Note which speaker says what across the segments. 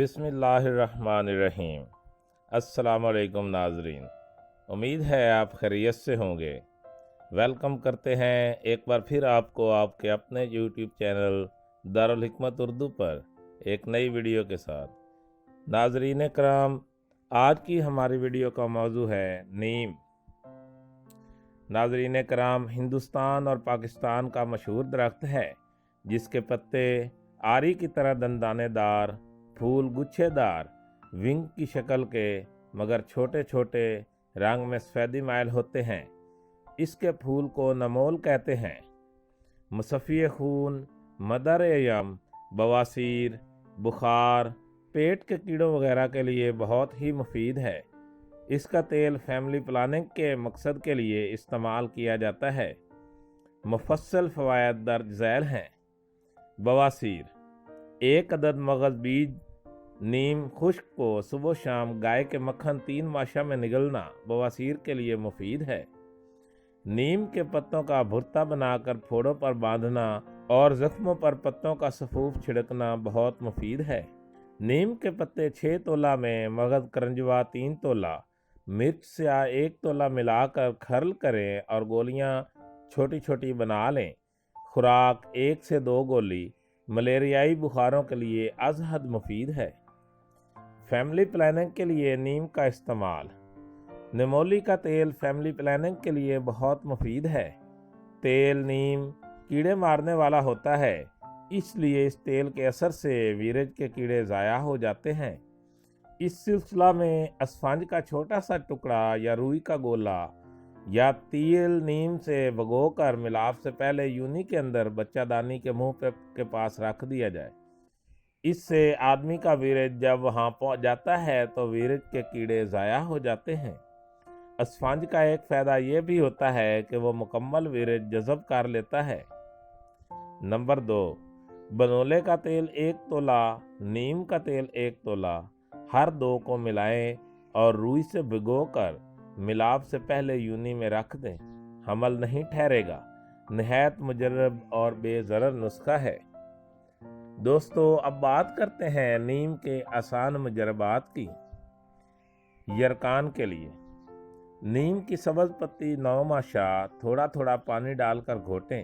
Speaker 1: بسم اللہ الرحمن الرحیم۔ السلام علیکم ناظرین، امید ہے آپ خیریت سے ہوں گے۔ ویلکم کرتے ہیں ایک بار پھر آپ کو آپ کے اپنے یوٹیوب چینل دارالحکمت اردو پر ایک نئی ویڈیو کے ساتھ۔ ناظرین کرام، آج کی ہماری ویڈیو کا موضوع ہے نیم۔ ناظرین کرام، ہندوستان اور پاکستان کا مشہور درخت ہے جس کے پتے آری کی طرح دندانے دار، پھول گچھے دار، ونگ کی شکل کے مگر چھوٹے چھوٹے، رنگ میں سفیدی مائل ہوتے ہیں۔ اس کے پھول کو نمول کہتے ہیں۔ مصفی خون، مدر یم، بواسیر، بخار، پیٹ کے کیڑوں وغیرہ کے لیے بہت ہی مفید ہے۔ اس کا تیل فیملی پلاننگ کے مقصد کے لیے استعمال کیا جاتا ہے۔ مفصل فوائد درج ذیل ہیں۔ بواسیر: 1 عدد مغز بیج نیم خشک کو صبح و شام گائے کے مکھن 3 ماشا میں نگلنا بواسیر کے لیے مفید ہے۔ نیم کے پتوں کا بھرتا بنا کر پھوڑوں پر باندھنا اور زخموں پر پتوں کا سفوف چھڑکنا بہت مفید ہے۔ نیم کے پتے 6 تولہ میں مغز کرنجوا 3 تولہ، مرچ سیاہ 1 تولہ ملا کر کھرل کریں اور گولیاں چھوٹی چھوٹی بنا لیں۔ خوراک 1 سے 2 گولی ملیریائی بخاروں کے لیے از حد مفید ہے۔ فیملی پلاننگ کے لیے نیم کا استعمال۔ نمولی کا تیل فیملی پلاننگ کے لیے بہت مفید ہے۔ تیل نیم کیڑے مارنے والا ہوتا ہے، اس لیے اس تیل کے اثر سے ویرج کے کیڑے ضائع ہو جاتے ہیں۔ اس سلسلہ میں اسفنج کا چھوٹا سا ٹکڑا یا روئی کا گولا یا تیل نیم سے بھگو کر ملاپ سے پہلے یونی کے اندر بچہ دانی کے منہ کے پاس رکھ دیا جائے۔ اس سے آدمی کا ویرج جب وہاں پہنچ جاتا ہے تو ویرج کے کیڑے ضائع ہو جاتے ہیں۔ اسفنج کا ایک فائدہ یہ بھی ہوتا ہے کہ وہ مکمل ویرج جذب کر لیتا ہے۔ نمبر 2، بنولے کا تیل 1 تولہ، نیم کا تیل 1 تولہ، ہر 2 کو ملائیں اور روئی سے بھگو کر ملاپ سے پہلے یونی میں رکھ دیں۔ حمل نہیں ٹھہرے گا۔ نہایت مجرب اور بے ضرر نسخہ ہے۔ دوستو، اب بات کرتے ہیں نیم کے آسان مجربات کی۔ یرکان کے لیے نیم کی سبز پتی 9 ماشا تھوڑا تھوڑا پانی ڈال کر گھوٹیں۔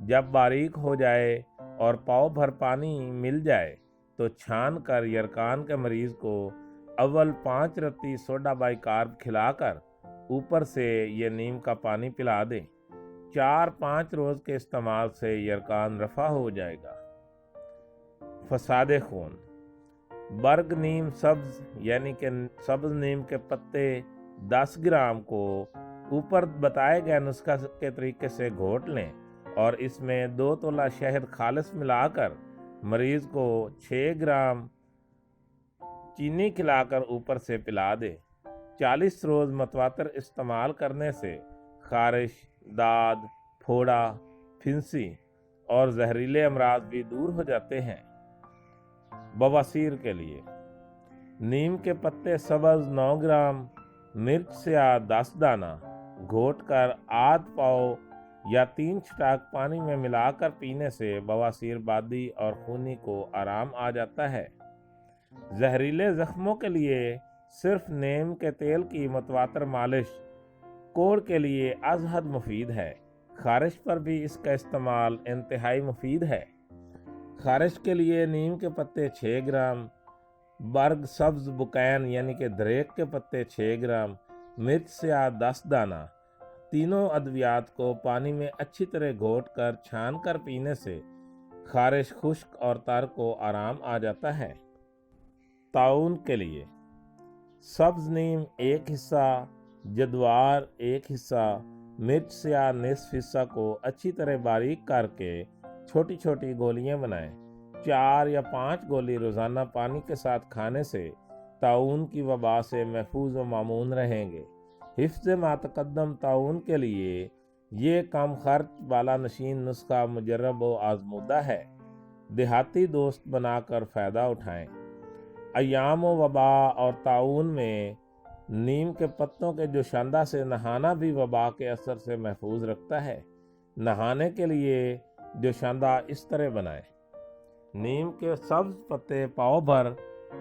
Speaker 1: جب باریک ہو جائے اور پاؤ بھر پانی مل جائے تو چھان کر یرکان کے مریض کو اول 5 رتی سوڈا بائی کارب کھلا کر اوپر سے یہ نیم کا پانی پلا دیں۔ 4-5 روز کے استعمال سے یرکان رفع ہو جائے گا۔ فساد خون: برگ نیم سبز یعنی کہ سبز نیم کے پتے 10 گرام کو اوپر بتائے گئے نسخہ کے طریقے سے گھوٹ لیں اور اس میں 2 تولہ شہد خالص ملا کر مریض کو 6 گرام چینی کھلا کر اوپر سے پلا دے۔ 40 روز متواتر استعمال کرنے سے خارش، داد، پھوڑا، پھنسی اور زہریلے امراض بھی دور ہو جاتے ہیں۔ بواسیر کے لیے نیم کے پتے سبز 9 گرام، مرچ سیاہ 10 دانہ گھوٹ کر آدھ پاؤ یا 3 چھٹاک پانی میں ملا کر پینے سے بواسیر بادی اور خونی کو آرام آ جاتا ہے۔ زہریلے زخموں کے لیے صرف نیم کے تیل کی متواتر مالش کوڑ کے لیے از حد مفید ہے۔ خارش پر بھی اس کا استعمال انتہائی مفید ہے۔ خارش کے لیے نیم کے پتے 6 گرام، برگ سبز بکین یعنی کہ دریک کے پتے 6 گرام، مرچ سیاہ 10 دانہ، تینوں ادویات کو پانی میں اچھی طرح گھوٹ کر چھان کر پینے سے خارش، خشک اور تر کو آرام آ جاتا ہے۔ طاعون کے لیے سبز نیم 1 حصہ، جدوار 1 حصہ، مرچ سیاہ نصف حصہ کو اچھی طرح باریک کر کے چھوٹی چھوٹی گولیاں بنائیں۔ 4 یا 5 گولی روزانہ پانی کے ساتھ کھانے سے طاعون کی وبا سے محفوظ و مامون رہیں گے۔ حفظ ما تقدم طاعون کے لیے یہ کم خرچ بالا نشین نسخہ مجرب و آزمودہ ہے۔ دیہاتی دوست بنا کر فائدہ اٹھائیں۔ ایام و وبا اور طاعون میں نیم کے پتوں کے جوشاندہ سے نہانا بھی وبا کے اثر سے محفوظ رکھتا ہے۔ نہانے کے لیے جوشاندہ اس طرح بنائیں۔ نیم کے سبز پتے پاؤ بھر